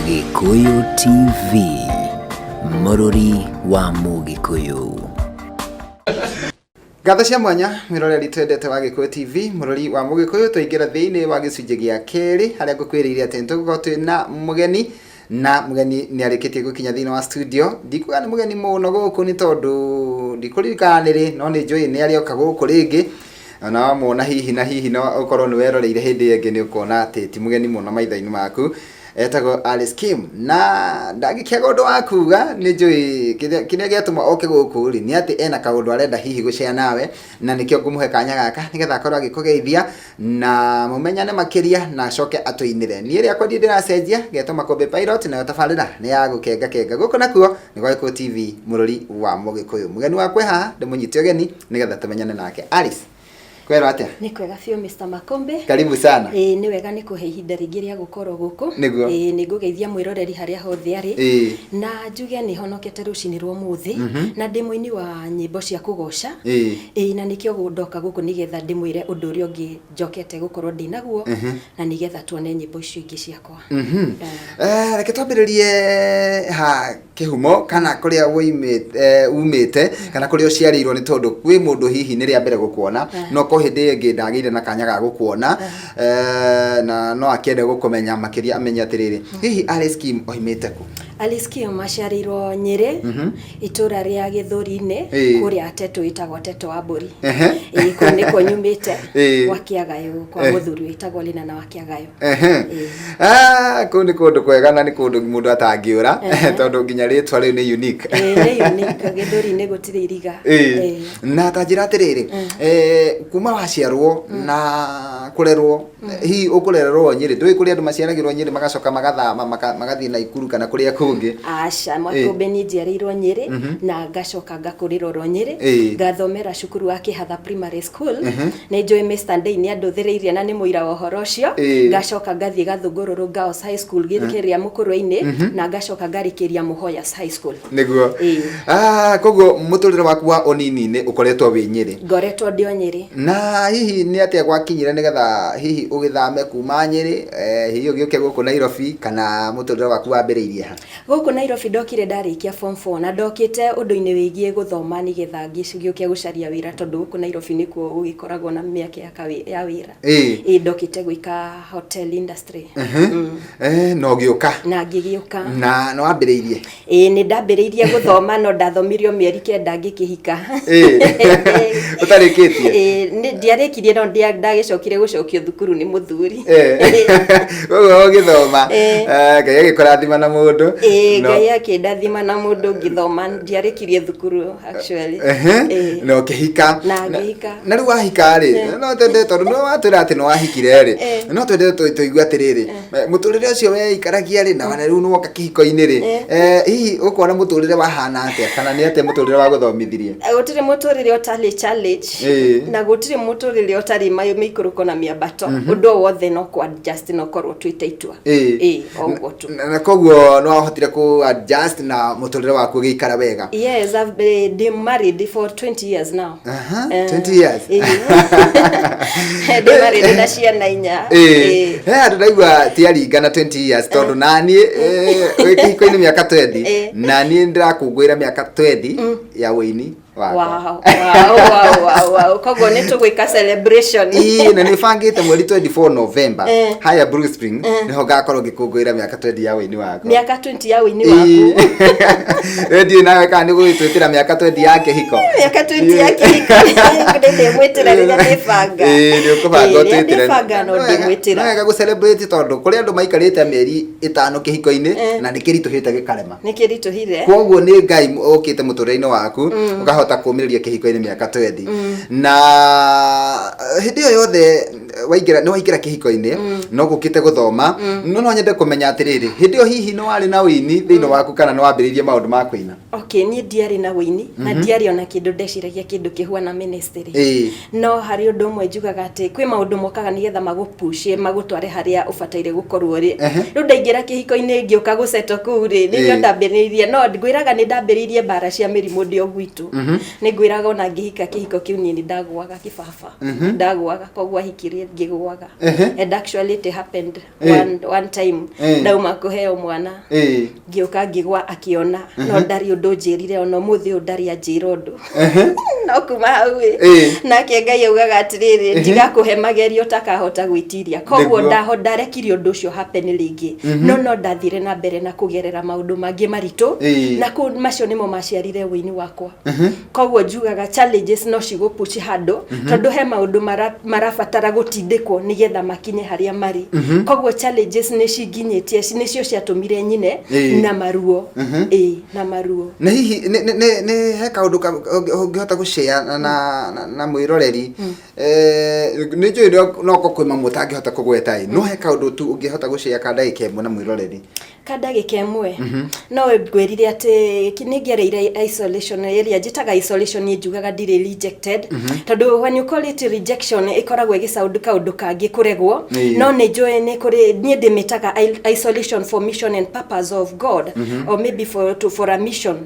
Gikuyu TV, Mũrũri wa Mũgĩkũyũ. Gatha cia mwanya miroreri twendete wa Gikuyu TV, Mũrũri wa Mũgĩkũyũ, tũingĩra thĩinĩ wa gĩcunjĩ gĩa kerĩ harĩa ngũkwĩrĩire atĩ nĩtũgũkorwo twĩna mũgeni na mũgeni nĩ arĩkĩtie gũkinya thĩinĩ wa studio. Ndikuga nĩ mũgeni mũno gũkũ nĩ tondũ ndikũririkana nĩrĩ, no nĩ njũĩ nĩ arĩoka gũkũ rĩngĩ. Ona wamwona hihi na hihi no ũkorwo nĩ weroreire hĩndĩ ĩngĩ nĩ ũkona atĩ ti mũgeni mũno maitho-inĩ maku. Etagwo Alice Kim, na ndagĩkĩaga ũndũ wa kuga nĩ njũĩ kĩrĩa gĩatũma oke gũkũ rĩ nĩ atĩ ena kaũndũ arenda hihi gũcare nawe, na nĩkĩo ngũmũhe kanya gaka nĩgetha akorwo agĩkũgeithia na mũmenyane makĩria na acoke atũinĩre. Niĩ rĩakwa ndiĩ ndĩracenjia, ngetwo Makombe Pilot, nayo tabarĩra nĩ ya gũkenga gũkũ nakuo nĩ gwa Gikuyu TV, Mũrũri wa Mũgĩkũyũ. Mũgeni wakwe haha ndĩmũnyite ũgeni nĩgetha tũmenyane nake. Alice, kwera atia? Ni kwega biũ Mr. Makombe. Karibu sana. Ni wega nĩ kũhe ihinda rĩngĩ rĩa gũkorwo gũkũ. Nĩ ngũgeithia mwĩroreri harĩa hothe arĩ. Na njuge nĩ honokete rũcinĩ rwa ũmũthĩ na ndĩ mũini wa nyĩmbo cia kũgoca. Na nĩkĩo ndoka gũkũ nĩgetha ndĩmwĩre ũndũ ũrĩa ũngĩ njokete gũkorwo ndĩ naguo na nĩgetha tuone nyĩmbo icio ingĩ ciakwa. Reke twambĩrĩrie ha kĩhumo kana kũrĩa umĩte kana kũrĩa ũciarĩirwo, nĩ tondũ kwĩ mũndũ hihi nĩ rĩa mbere gũkuona no ko hĩndĩ ĩngĩ ndagĩire na kanya ga gũkuona na no akĩende gũkũmenya makĩria amenye atĩrĩrĩ, hihi Alice Kim oimĩte kũ? Alice Kim aciarĩirwo Nyĩrĩ, itũra rĩa Gĩthũri-inĩ, kũrĩa Teto ĩtagwo Teto wa Mbũri. Kũu nĩkuo nyumĩte gwa Kĩagayo, kwa mũthuri wĩtagwo Lina wa Kĩagayo. Kũu nĩ kũndũ kwega na nĩ kũndũ mũndũ atangĩũra tondũ nginya rĩtwa rĩu nĩ unique. Nĩ unique, Gĩthũri-inĩ gũtirĩ iriga. Na ta njĩra atĩrĩrĩ, kuma waciarwo na kũrerwo, hihi ũkũrererwo Nyĩrĩ, ndũĩ kũrĩa andũ maciaragĩrwo Nyĩrĩ magacoka magathama magathiĩ Naikuru kana kũrĩa kũngĩ? Aca, Makombe niĩ njiarĩirwo Nyĩrĩ na ngacoka ngakũrĩrwo ro Nyĩrĩ, ngathomera cukuru wa Kĩhatha Primary School. Nĩ njũĩ Mr. Ndei nĩ andũthĩrĩirie na nĩ mũira wa ũhoro ũcio. Ngacoka ngathiĩ Gathũngũrũrũ Girls High School gĩkĩrĩa Mũkũrũ-inĩ na ngacoka ngarĩkĩria Muhoyas High School. Nĩguo. Koguo mũtũrĩre waku wa ũnini-inĩ ũkoretwo wĩ Nyĩrĩ? Ngoretwo ndĩ o Nyĩrĩ. Na hihi nĩ atĩa gwakinyire nĩgetha hihi ũgĩthame kuma Nyĩrĩ hihi ũgĩũke gũkũ Nairobi, kana mũtũrĩre waku wambĩrĩirie ha? Gũkũ Nairobi ndokire ndarĩkia form 4 na ndokĩte ũndũ-inĩ wĩgiĩ gũthoma nĩgetha ngĩũke gũcaria wĩra, tondũ gũkũ Nairobi nĩkuo gũgĩkoragwo na mĩeke ya wĩra. Ndokĩte gwĩka hotel industry. No gĩũka? Na ngĩgĩũka. Na no wambĩrĩirie? Nĩ ndambĩrĩirie gũthoma no ndathomirio mĩeri 9 ngĩkĩhika. Ũtarĩkĩtie? Ndiarĩkirie no ndagĩcokire gũcokio thukuru nĩ mũthuri. Ũguo ũgĩthoma, Ngai agĩkũrathima na mũndũ? Ngai akĩndathima na mũndũ ngĩthoma, ndiarĩkirie thukuru actually. No ũkĩhika? Na ngĩhika. Na rĩu wahika rĩ, no twende tondũ no watwĩra atĩ no wahikire rĩ, no twende tũigue atĩrĩrĩ, mũtũrĩre ũcio weikaragia rĩ na rĩu nĩ woka kĩhiko-inĩ rĩ, hihi ũkuona mũtũrĩre wahana atĩa, kana nĩ atĩa mũtũrĩre wa gũthomithirie? Gũtirĩ mũtũrĩre ũtarĩ challenge na gũtirĩ mũtũrĩre ũtarĩ mĩikũrũko na mĩambato. Ũndũ o wothe no kũ adjust no korwo twĩte itua. Ũguo tu. Na koguo no wahotire kũ adjust na mũtũrĩre waku ũgĩikara wega? Yes, I've been married for 20 years now. 20 years? Ndĩ married na ciana 4. Andũ ndaigua tiaringana 20 years tondũ naniĩ kĩhiko-inĩ mĩaka 20 na niĩ ndĩrakũngũĩra mĩaka 20 ya wĩini. Wow. Koguo nĩ tũgwĩka celebration. Na nĩ bangĩte mweri 24 November haya Blue Spring nĩho ngakorwo ngĩkũngũĩra mĩaka 20 ya wĩini wakwa. Mĩaka 20 ya wĩini waku? Ndiĩ nawe kana nĩ gũgĩtwĩtĩra mĩaka 20 ya kĩhiko? Mĩaka 20 ya kĩhiko ndĩmwĩtĩra rĩrĩa ndĩbanga. Nĩ ũkũbanga ũtwĩtĩre. Ndĩbanga no ndĩmwĩtĩra. Wega gũ-celebrate tondũ kũrĩ andũ maikarĩte mĩeri 5 kĩhiko-inĩ na nĩ kĩritũhĩte gĩkarema. Nĩ kĩritũhire. Koguo nĩ Ngai ũkĩte mũtũrĩre-inĩ waku ũkahota kũũmĩrĩria kĩhiko-inĩ mĩaka 20. Na hĩndĩ ĩyo yothe nĩ waingĩra kĩhiko-inĩ no gũkĩte gũthoma, no nyende kũmenya atĩrĩrĩ, hĩndĩ ĩyo hihi nĩ warĩ na wĩini thĩinĩ waku kana nĩ wambĩrĩirie maũndũ ma kũina? Okay, ni ndiari na wini na ndiari ona kindu ndeciragia kindu kihuana ministry no hari undu mwe njugaga ati kwi maundu mokaga nigetha magupush magutware haria ubataire gukorwo ri riu ndaingira kihiko-ini ngiuka guceto kuri ni nyo ndambiririe no ngwiraga ni ndambiririe bara cia mirimu ndio gwitu ni ngwiraga ona ngihika kihiko kiu ni ndagwaga kibaba ndagwaga kogwa hikirie ngigwaga and actually it happened one time ndauma kuheo mwana ngiuka ngigwa akiona no ndari undu njirire ono muthi ndari anjira undu no kuma hau nake Ngai augaga atiriri ndigakuhe magerio utakahota gwitiria kogwo ndarekirie undu ucio happen ringi no ndathire na mbere na kugerera maundu mangi maritu na ku macio nimo maciarire wini wakwa kogwo njugaga challenges no cigupushi handu tondu he maundu marabatara gutindikwo nigetha makinye haria mari kogwo challenges ni cinginyitie nicio ciatumire nyine na maruo na maruo na hihi ne he kaundu ungihota gushare na mwiroreri ni njui no ko kwima mutangihota kugweta no he kaundu tu ungihota gushare ka ndagika imwe na mwiroreri ka ndagika imwe no ngwirire ati ningereire isolation area njitaga isolation ni njugaga ndire rejected tondu when you call it rejection ikoragwo igicaundu kaundu kangi kuregwo no ni njui ni kuri ni ndimitaga isolation for mission and purpose of God or maybe for a mission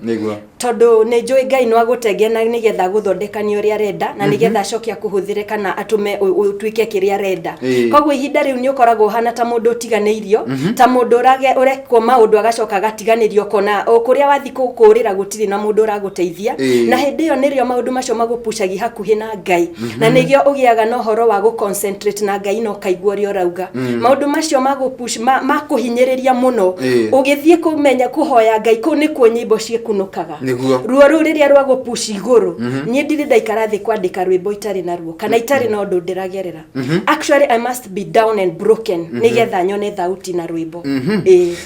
tondu ni njui Ngai no agutengea na nigetha guthondekania uria renda na nigetha acokia kuhuthire kana atume utwike kiria renda kogwo ihinda riu ni ukoragwo hana ta mundu utiganeirio ta mundu urekwo maundu agacoka gatiganirio kona kuria wathi kukurira gutiri na mundu uraguteithia na hindi yo nirio maundu macio magupushagi hakuhi na Ngai na nigio ugiaga no horo wa gu concentrate na Ngai no kaigua ri urauga maundu macio magupush makuhinyiriria muno ugithie kumenya kuhoya Ngai ku ni kuo nyimbo ciekunukaga ruo riria rwa gupush iguru ni ndiri ndaikara thi kwandika rwimbo itari na ruo kana itari na undu ndiragerera actually I must be down and broken nigetha nyone thauti na rwimbo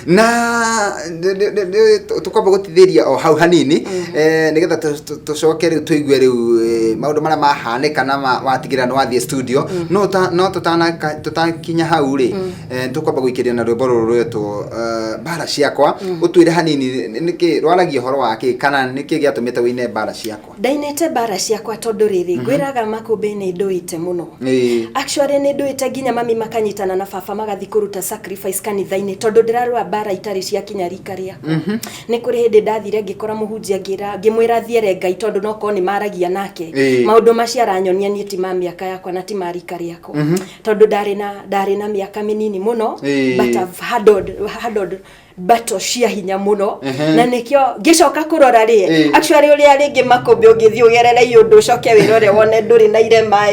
na tukwamba gutithiria o hau hanini nigetha tucoke riu tuigue riu maundu maria mahanika na watigira no wathie studio no tutakinya hau ri tukwamba guikiria na rwimbo ruru rwetu bara ciakwa utwire hanini niki rwaragia horo wake kana niki giatumite wine bara ciakwa ndainete bara ciakwa tondu riri ngwiraga makumbe ni nduite muno actually ni nduite nginya mami makanyitana na baba magathi kuruta sacrifice kanitha-ini tondu ndirarua bara itari cia kinya rika riakwa ni kuri hindi ndathire ngikora muhunjia ngira ngimwira thiere Ngai tondu no ko ni maragia nake maundu maciaranyonia ni ti ma miaka yakwa na ti marika riakwa tondu ndari na miaka minini muno but I've handled battle cia hinya muno na nikio ngicoka kurora ri actually uria ringi makumbi ungithii ugerere yundu coke wirore wone nduri na irema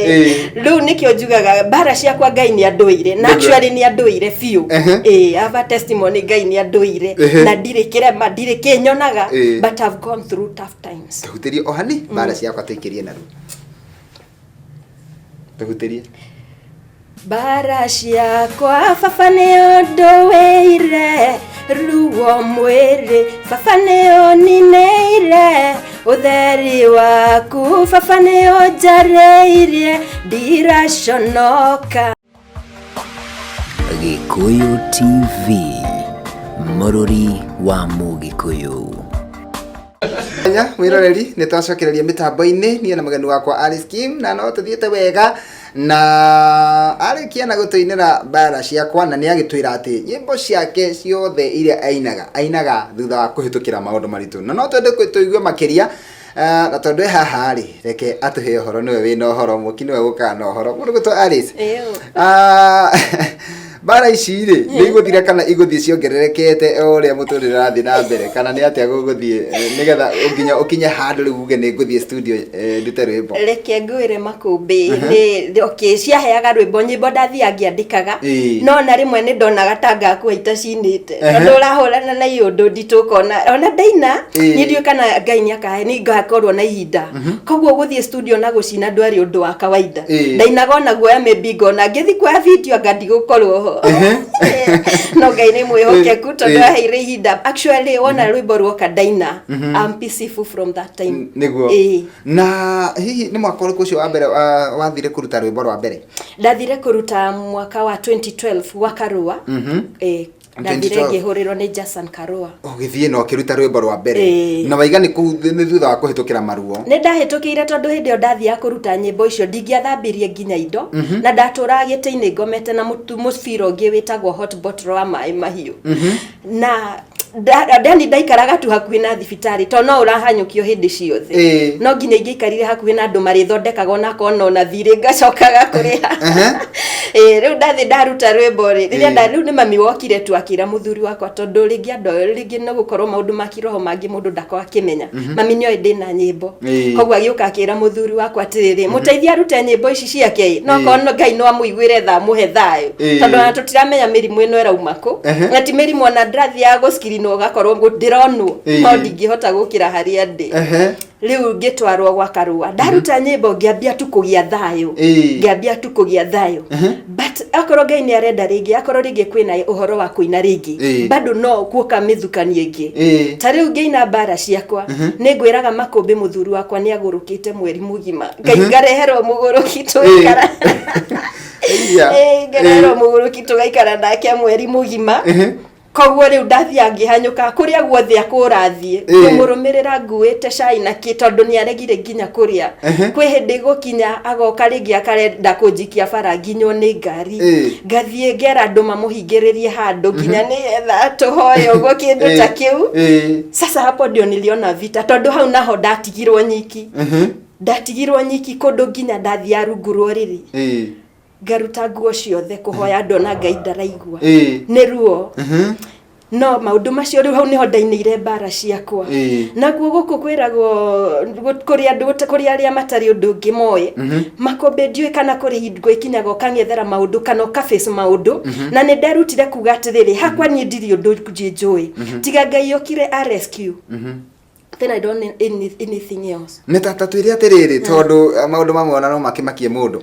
riu nikio njugaga bara ciakwa Ngai ni anduire na actually ni anduire fiu ava testimony Ngai ni anduire na ndire kirema ndire kinyonaga but I've gone through tough times tuhutirie ohani bara ciakwa tuikirie na ru tuhutirie bara ciakwa baba ni unduire ruo mwiri baba ni unineire utheri waku baba ni unjareirie ndiraconoka Gikuyu TV Mururi wa Mugikuyu mwiroreri ni twacokereria mitambo-ini nie na mugeni wakwa Alice Kim na no tuthiete wega na arikia na gutuinira bara ciakwa na ni agitwira ati nyimbo ciake ciothe iria ainaga thutha wa kuhitukira maundu maritu na no twende kuigue makiria na tondu haha ri reke atuhe horo niwe wina horo mukini we gukana horo mundu gutwa Alice bara ici ri ni iguthira kana iguthie ciongererekete uria muturire rathi na mbere kana ni atia guguthie nigetha ukinye handu riu uge ni nguthie studio ndute rwimbo reke ngwire makumbi ni okay ciaheaga rwimbo nyimbo ndathia ngiandikaga no na rimwe ni ndonaga tanga kuita cinite tondu urahurana na yundu nditukona ona ndaina ni ndio kana Ngai ni akahe ni ngakorwo na ihinda kogwo guthie studio na gucina ndwari undu wa kawaida ndainaga ona guoya maybe ngona ngithi kwa video ngandi gukorwo no Ngai ni mwihokeku tondu aheire ihinda actually wona rwimbo rwoka ndaina I'm peaceful from that time niguo na hihi ni mwaka uriku ucio wa mbere wathire kuruta rwimbo rwa mbere ndathire kuruta mwaka wa 2012 wa Karua ndathire ngĩhũrĩrwo nĩ Jason Karua ũgĩthiĩ no kĩruta rwĩmbo rwa mbere na waiga nĩ thutha wa kũhĩtũkĩra maruo. Nĩ ndahĩtũkĩire tondũ hĩndĩ ĩyo ndathiaga kũruta nyĩmbo icio ndingĩathambirie nginya indo na ndatũraga gĩtĩ-inĩ ngomete na mũbira ũngĩ wĩtagwo hot bottle wa maĩ mahiũ na ndani ndaikaraga tu hakuhĩ na thibitarĩ to no ũrahanyũkio hĩndĩ ciothe no nginya ingĩikarire hakuhĩ na andũ marĩthondekaga ona kona ona thirĩ ngacokaga kũrĩha rĩu ndathi ndaruta rwĩmbo rĩrĩa rĩu nĩ mami wokire tu akĩra mũthuri wakwa tondũ rĩngĩ andũ rĩngĩ no gũkorwo maũndũ ma kiroho mangĩ mũndũ ndakoragwo akĩmenya mami nĩoĩ ndĩna nyĩmbo koguo agĩũka akĩra mũthuri wakwa atĩrĩrĩ mũteithia arute nyĩmbo ici ciake no korwo Ngai no amũiguĩre tha mũhe thayũ tondũ ona tũtiramenya mĩrimũ ĩno ĩrauma kũ na ti mĩrimũ ona ndathiaga gũcikiri no gakorwo ndironwo no ndingĩhota gũkĩra harĩa ndĩ rĩu ngĩtwarwo gwa Karua ndaruta nyĩmbo ngĩambia tu kũgĩa thayũ but akorwo Ngai nĩ arenda rĩngĩ akorwo rĩngĩ kwĩna ũhoro wa kũina rĩngĩ bado no kuoka mĩthukanie ĩngĩ ta rĩu ngĩina mbara ciakwa nĩ ngwĩraga Makũmbĩ mũthuri wakwa nĩ agũrũkĩte mweri mũgima Ngai ngareherwo mũgũrũki tũikara ngareherwo mũgũrũki tũgaikara nake mweri mũgima koguo rĩu ndathiĩ ngĩhanyũka kũrĩa guothe akũrathiĩ kũmũrũmĩrĩra nguĩte cai na kĩ tondũ nĩ aregire nginya kũrĩa kwĩ hĩndĩ gũkinya agoka rĩngĩ akarenda kũnjikia bara nginywo nĩ ngari ngathiĩ ngera andũ mamũhingĩrĩrie handũ nginya nĩgetha tũhoe ũguo kĩndũ ta kĩu sasa hapo ndio niliona vita tondũ hau naho ndatigirwo nyiki kũndũ nginya ndathiĩ rungu rwa rĩrĩ ngaruta nguo ciothe kũhoya ndona Ngai ndaraigua nĩ ruo no maũndũ macio rĩu hau nĩho ndainĩire mbara ciakwa naguo gũkũ kwĩragwo kũrĩ arĩa matarĩ ũndũ ũngĩ moĩ Makũmbĩ ndiũĩ kana kũrĩ hingo ikinyaga ũkang'ethera maũndũ kana ũkaface maũndũ na nĩ nderutire kuga atĩrĩrĩ hakwa niĩ ndirĩ ũndũ njũĩ tiga Ngai okire a rescue then I don't need anything else. Neta twĩre atĩrĩrĩ tondũ maũndũ mamwe ona no makĩmakie mũndũ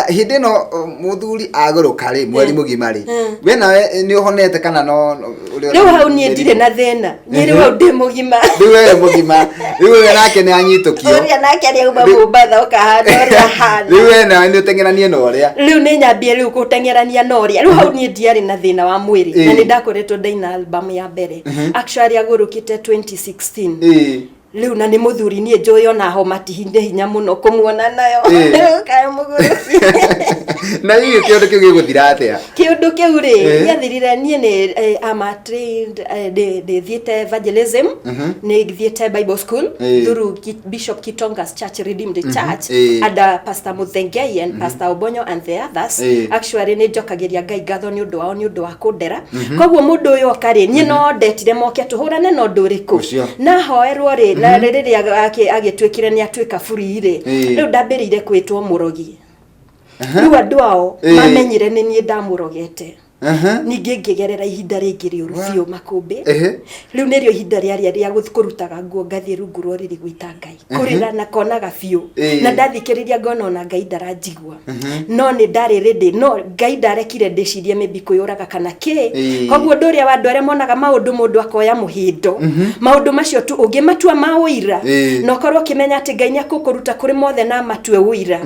hĩndĩ ĩno mũthuri agũrũka rĩ mweri mũgima rĩ we nawe nĩ ũhonete kana no rĩu hau niĩ ndirĩ na thĩna niĩ rĩu hau ndĩ mũgima rĩu we mũgima rĩu we nake nĩ anyitũkio ũrĩa nake nĩ auma Mũmbatha ũkahana ũrĩa hana rĩu we nawe nĩ ũteng'eranie na ũrĩa rĩu nĩ nyambie rĩu gũteng'erania na ũrĩa rĩu hau niĩ ndiarĩ na thĩna wa mwĩrĩ na nĩ ndakoretwo ndaina album ya mbere actually agũrũkĩte 2016 rĩu na nĩ mũthuri niĩ njũĩ ona ho matihinde hinya mũno kũmuona nayo kae mũgũrũki na hiyo kĩũndũ kĩu gĩgũthira atĩa kĩũndũ kĩu rĩ gĩathirire niĩ nĩ am trained thiĩte evangelism nĩ thiĩte Bible school through Bishop Kitonga's Church Redeemed Church under Pastor Muthengei and Pastor Obonyo and the others actually nĩ njokagĩria Ngai ngatho nĩ ũndũ wao nĩ ũndũ wa kũndera koguo mũndũ ũyũ oka rĩ niĩ no ndetire moke tũhũrane na ũndũ ũrĩkũ na hoerwo rĩ na rĩrĩa agĩtwĩkire nĩ atuĩka free rĩ rĩu ndambĩrĩire kwĩtwo mũrogi rĩu andũ ao mamenyire nĩ niĩ ndamũrogete ningĩ ngĩgerera ihinda rĩngĩ rĩũru biũ Makũmbĩ rĩu nĩrĩo ihinda rĩa kũrutaga nguo ngathiĩ rungu rwa rĩrĩ gwĩta Ngai kũrĩra na konaga biũ na ndathikĩrĩria ngona ona Ngai ndaranjigua no nĩ ndarĩ ready no Ngai ndarekire ndĩcirie maybe kwĩyũraga kana kĩ koguo ũndũ ũrĩa wa andũ arĩa monaga maũndũ mũndũ akoya mũhĩndo maũndũ macio tu ũngĩmatua ma ũira na ũkorwo ũkĩmenya atĩ Ngai nĩakũruta kũrĩ mothe na matue ũira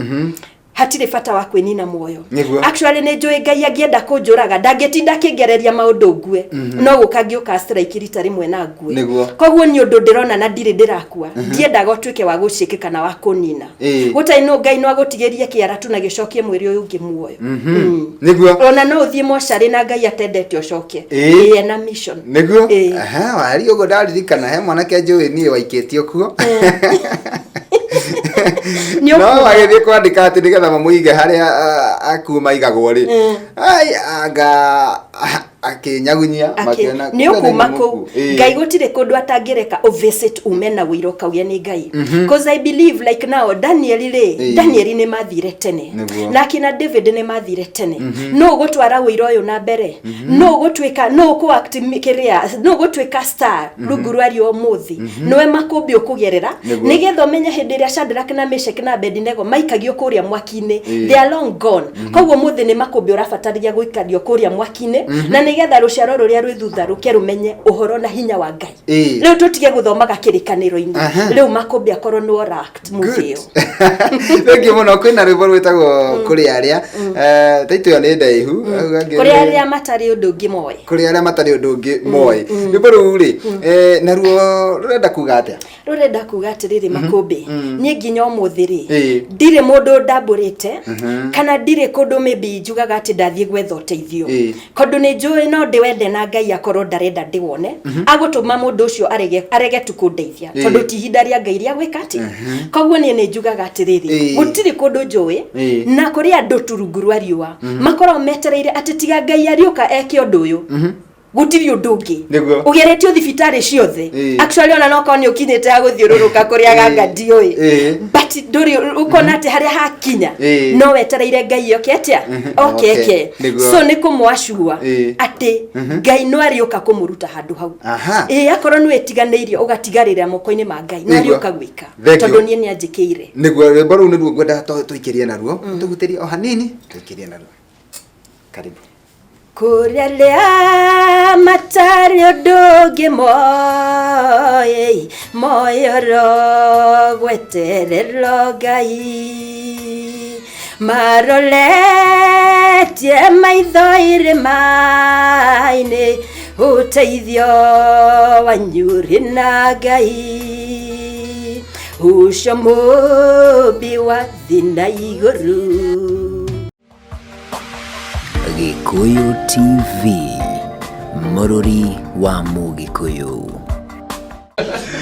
hatirĩ bata wa kwĩnina muoyo actually nĩ njũĩ Ngai angĩenda kũnjũraga ndangĩtinda akĩngereria maũndũ ngue no gũkangĩũka strike rita rĩmwe na ngue koguo nĩ ũndũ ndĩrona na ndirĩ ndĩrakua ndiendaga ũtuĩke wa gũcĩke kana wa kũnina gũtarĩ no Ngai no agũtigĩrie kĩara tu na gĩcokie mwĩrĩ ũyũ ũngĩ muoyo nĩguo ona no ũthiĩ mocarĩ na Ngai atendete ũcoke na mission nĩguo wari ũguo ndaririkana he mwanake njũĩ niĩ waikĩtio kuo no agĩthiĩ kwandĩka atĩ nĩgetha mamũige harĩa akuma igagwo rĩ ai anga akĩnyagunyia makĩona nĩ ũkuma kũu Ngai gũtirĩ kũndũ atangĩreka visit umena wĩiro kauya nĩ Ngai because I believe like now Daniel nĩ mathire tene na kina David nĩ mathire tene no gũtwara wĩiro ũyũ na mbere no gũtuĩka no ku act kĩrĩa no gũtuĩka star rungu rwa rĩo mũthĩ nowe Makũmbĩ ũkũgerera nĩgetha ũmenye hĩndĩ ĩrĩa Shadrach na Meshach na Abednego maikagio kũrĩa mwaki-inĩ they are long gone koguo mũthĩ nĩ Makũmbĩ ũrabatarĩria gũikario kũrĩa mwaki-inĩ na nigetha ruciaro ruria rwi thutha ruke rumenye uhoro na hinya wa Ngai riu tutige guthomaga kirikaniro-ini riu makumbi akorwo no ract muvio thank you muno kwina rwimbo rwitagwo kuri aria taito yo ni ndaihu kuri aria matari undu ungi moe kuri aria matari undu ungi moe rwimbo ruu ri naruo rurenda kuga atia rurenda kuga atiriri makumbi nie nginya umuthi ri ndire mundu ndamburite kana ndire kundu maybe njugaga ati ndathie gwetha uteithio kondu ni njui no ndiwende na Ngai akorwo ndarenda ndiwone agutuma mundu ucio arege tu kundeithia tondu ti hinda ria Ngai ria gwika ati koguo nie ni njugaga atiriri gutiri kundu njui na kuri andu turungu rwa riua makorwo metereire ati tiga Ngai ariuka eke undu uyu gutiri undu ungi ugeretio thibitari ciothe actually ona no koni ukinyite ya guthiururuka kuri aganga ndioi but nduri ukona ati haria hakinya no wetereire Ngai oketia okay so ni kumwashua ati Ngai no ariuka kumuruta handu hau akorwo ni wetiganeirio ugatigarira moko-ini ma Ngai no ariuka gwika tondu nie ni anjikire niguo rwimbo ruu niruo ngwenda tuikirie naruo tugutirie o hanini tuikirie naruo karibu Kurelia matari odoge moyoro gweterero Ngai maroletie maithoire maine uteithio wanyuri na Ngai ucio mubi wa thina iguru Gikuyu TV, Mururi wa Mugikuyu.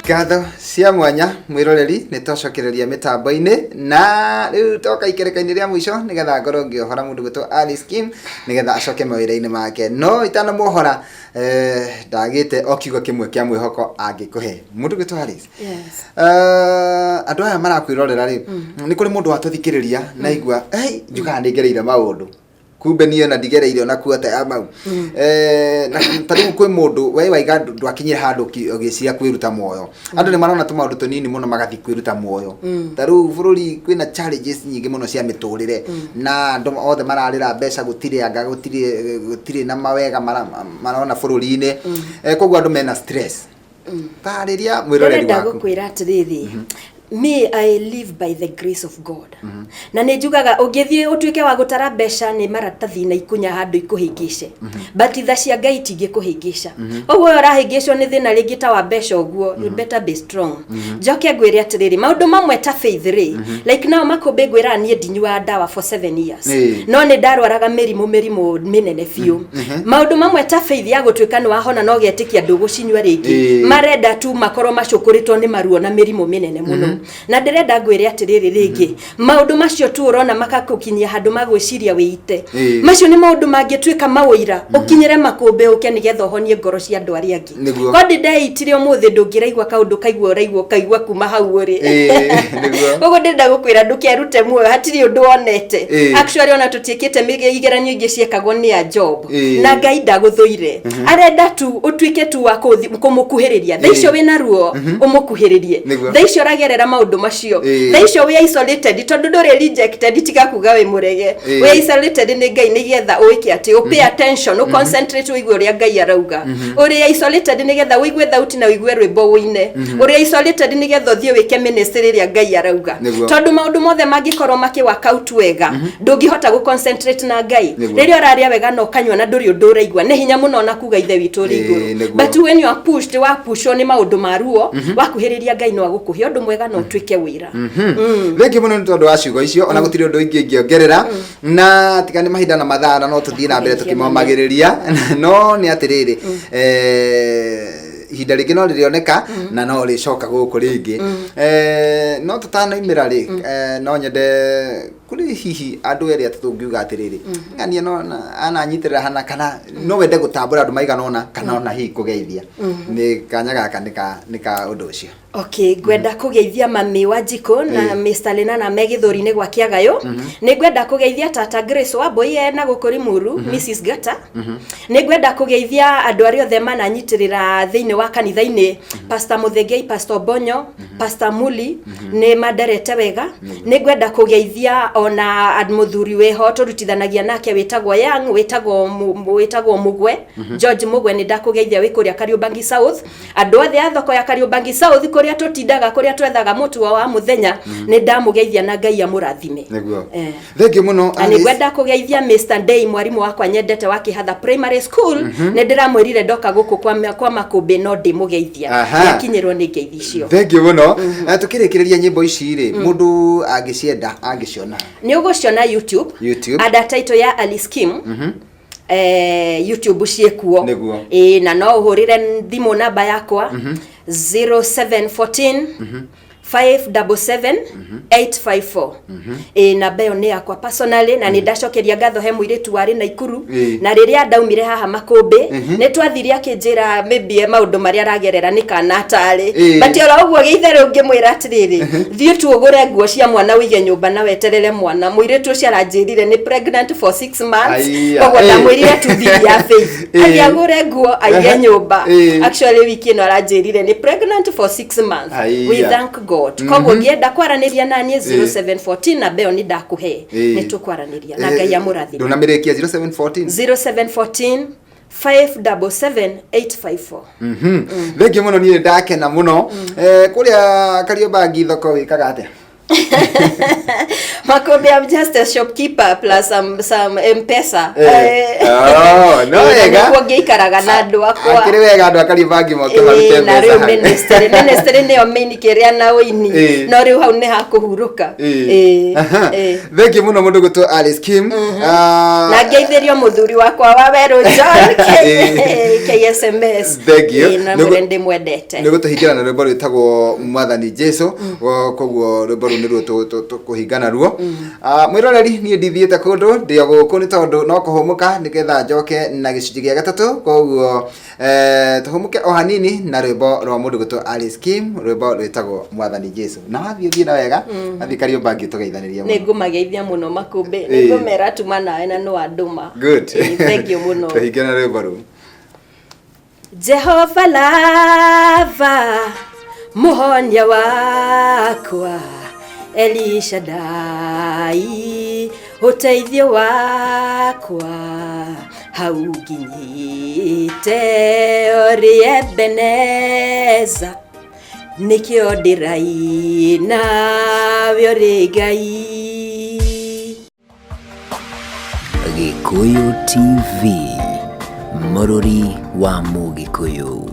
Ngatho cia mwanya mwiroreri nitocokereria mitambo-ini na riu toka ikereka-ini ria mwisho nigetha ngorwo ngiohora mundu gwitwo Alice Kim nigetha acoke mawira-ini make no itana muohora ndagite o kiugo kimwe kia mwihoko angikuhe mundu gwitwo Alice andu aya marakwirorera ri ni kuri mundu watuthikiriria na igua njukaga ningereire maundu kumbe niyo na ndigereire na kuota ya mau na tarimu kwi mundu we waiga ndwakinyira handu ogiciria kwiruta muoyo andu ni marona tu maundu tunini muno magathi kwiruta muoyo taru bururi kwina challenges nyingi muno cia miturire na andu othe mararira mbeca gutire anga gutire na mawega marona bururi-ini koguo andu mena stress tariria mwiroreri waku ndagukwira atiriri me I live by the grace of God na nijugaga ungithie utuike wa gutara mbeca ni maratathi na ikunya handu ikuhingice but tha cia Ngai tingi kuhingica ogwo urahingicwo ni thina ringi ta wa mbeca ogwo you better be strong njoke ngwire atiriri maundu mamwe ta faith ri like now makumbe ngwira nie ndinyua dawa for 7 years no ni ndarwaraga mirimu minene fiu maundu mamwe ta faith ya gutuika ni wahona no getikia ndugu cinywa ringi marenda tu makorwo macukuritwo ni maruo na mirimu minene muno na ndirenda ngwire atiriri ringi maundu macio tu urona makakukinyia handu magwiciria wiite macio ni maundu mangituika mawira ukinyire makumbe uke nigetha uhonie ngoro cia andu aria angi kondi ndeitire umuthi ndungiraigwa kaundu kaigwa uraigwa kaigwa kuma hau uri ugo ndenda gukwira ndukerute muoyo hatiri undu onete actually ona tutiekete igeranio ingi ciekagwo ni a job na Ngai ndaguthuire arenda tu utuike tu wa kumukuhiriria thaicio wina ruo umukuhiririe thaicio ragerera maundu macio thaicio we isolated tondu nduri rejected tigakuga we murege we isolated ni Ngai nigetha uike ati pay attention u concentrate uigwe uria Ngai arauga uri isolated nigetha uigwe thauti na uigwe rwimbo wine uri isolated nigetha thie wike ministry ria Ngai arauga tondu maundu mothe mangikorwo makiwaka out wega ndungihota gu concentrate na Ngai riria araria wega no kanywa na nduri undu uraigwa ni hinya muno na kuga ithe witu ri iguru but when you are pushed wa pushwo ni maundu maruo wakuhiriria Ngai no agukuhe undu mwega no twike wira thank you muno ni tondu wa ciugo icio ona gutiri undu ingi ngiongerera na tigani mahinda na mathara no tuthie na mbere tukimomagiriria no ni atiriri ihinda ringi no ririoneka na no ricoka guku ringi no tutanoimira ri no nyende kuri hihi andu eri atungiuga atiriri ngania no ananyitirira hana kana no wende gutambura andu maigana ona kana ona hihi kugeithia ni kanya gaka nika undu ucio okay gwenda kugeithia mami wa Jiko na Mr Lena na Megithori-ini gwa Kiagayo ni gwenda kugeithia Tata Grace wa Boye na gukuri Muru Mrs Gata ni gwenda kugeithia andu aria othe mananyitirira thiini wa kanitha-ini Pastor Muthegei Pastor Bonyo Pastor Muli ni maderete wega ni gwenda kugeithia ona muthuri weho turutithanagia nake witagwo Young, witagwo Mugwe, George Mugwe, ni ndakugeithia wi kuria Kariombangi South. Andu othe a thoko ya Kariombangi South kuria tutindaga, kuria twethaga mutu wa muthenya, ni ndamugeithia na Ngai amurathime. Niguo. Thank you muno. Ani gwenda kugeithia Mr. Day, mwarimu wakwa nyendete wa Kihatha Primary School, ni ndiramwirire ndoka guku kwa Makumbi no ndimugeithia. Yakinyirwo ni ngeithi icio. Thank you muno. Tukirikiria nyimbo ici ri, mundu angicienda angiciona. Ni uguciona YouTube. Ada title ya Alice Kim. YouTube ciekuo. Na no uhurire thimu namba yakwa 0714 577 854. Namba yo ni yakwa personally, na ni ndacokeria ngatho he muiritu wari na Ikuru, na riria ndaumire haha Makumbi ni twathiria kinjira maybe maundu maria aragerera ni kana atari, but ora uguo geithere ungimwira atiriri thie tuogure nguo cia mwana wige nyumba na weterere mwana. Muiritu ucio aranjirire ni pregnant for 6 months, koguo ndamwirire tuthiri ya faith agure nguo aige nyumba. Actually wiki ino aranjirire ni pregnant for 6 months. We thank God. Koguo ngienda kwaraniria nani 0714 na beo ni ndakuhe ni tukwaraniria na Ngai amurathime. Ndunamirikia 0714 577 854. Thank you muno, ni ndakena muno. Kuria Kariombangi thoko wikaga atia? Makumbi, I'm just a shopkeeper plus some M-Pesa. No wega. Niguo ngiikaraga na andu akwa. Akiri wega andu Kariombangi moke marute M-Pesa. Na riu ministry niyo main kiria na uini. No riu hau ni hakuhuruka. Thank you muno mundu gutu Alice Kim. Na ngeithirio muthuri wakwa wa Weru John KSMS. Thank you. Na mwende mwendete. Nigo tuhingana na rwimbo rwitagwo Mwathani Jesu. Koguo rwimbo ru niruo kuhingana ruo. Mwiroreri ni ndithiete kundu ndio guku ni tondu no kuhumuka nigetha njoke na gicunji gia gatatu. Koguo tuhumuke o hanini na rwimbo rwa mundu gutu Alice Kim, rwimbo rwitagwo Mwathani Jesu. Na wathii na wega athi Kariombangi tugeithaniria muno. Ningumageithia muno Makumbi, ningumera tuma nawe na no anduma. Good. Thank you muno. Tuhingana rwimbo ru. Jehova lava muhonia wakwa, Elishadai uteithio wakwa, hau nginyite ori Ebeneza, nikio ndirai nawe ori Ngai. Gikuyu TV, Murori wa Mugikuyu.